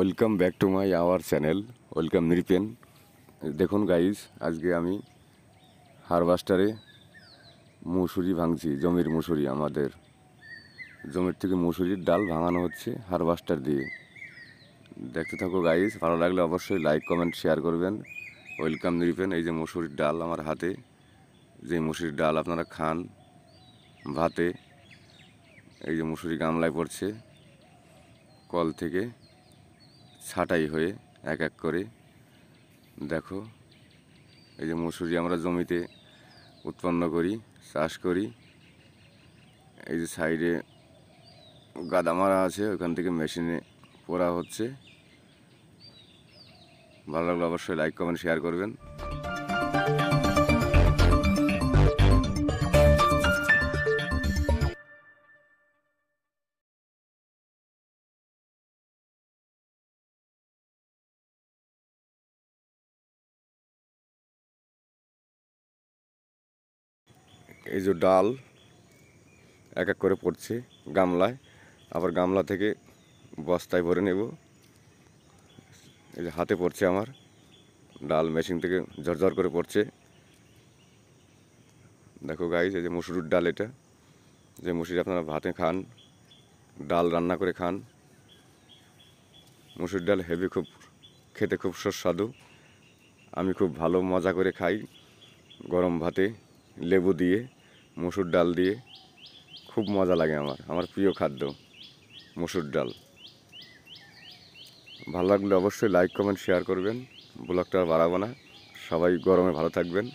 Welcome back to my our channel. Welcome Nripen. দেখুন guys, আজকে আমি হারভেস্টারে মুসুরি ভাঙছি। জমির মুসুরি, আমাদের জমির থেকে মুসুরির ডাল ভাঙানো হচ্ছে হারভেস্টার দিয়ে। দেখতে থাকো গাইস, ভালো লাগলে অবশ্যই লাইক কমেন্ট শেয়ার করবেন। ওয়েলকাম নৃপেন। এই যে মুসুরির ডাল আমার হাতে, যে মুসুরির ডাল আপনারা খান ভাতে। এই যে মুসুরি গামলায় পড়ছে কল থেকে ছাঁটাই হয়ে এক এক করে। দেখো, এই যে মুসুরি আমরা জমিতে উৎপন্ন করি, চাষ করি। এই যে সাইডে গাদা মারা আছে, ওখান থেকে মেশিনে পোড়া হচ্ছে। ভালো লাগলে অবশ্যই লাইক কমেন্ট শেয়ার করবেন। এই যে ডাল এক এক করে পড়ছে গামলায়, আবার গামলা থেকে বস্তায় ভরে নেব। এই যে হাতে পড়ছে আমার ডাল, মেশিন থেকে ঝরঝর করে পড়ছে। দেখো গাইস, এই যে মুসুরির ডাল, এটা যে মুসুরি আপনারা ভাতে খান, ডাল রান্না করে খান। মুসুর ডাল হেভি, খুব খেতে খুব সুস্বাদু। আমি খুব ভালো মজা করে খাই গরম ভাতে লেবু দিয়ে, মুসুর ডাল দিয়ে। খুব মজা লাগে আমার প্রিয় খাদ্য মুসুর ডাল। ভালো লাগলে অবশ্যই লাইক কমেন্ট শেয়ার করবেন। ব্লগটা আর বাড়াবো না। সবাই গরমে ভালো থাকবেন।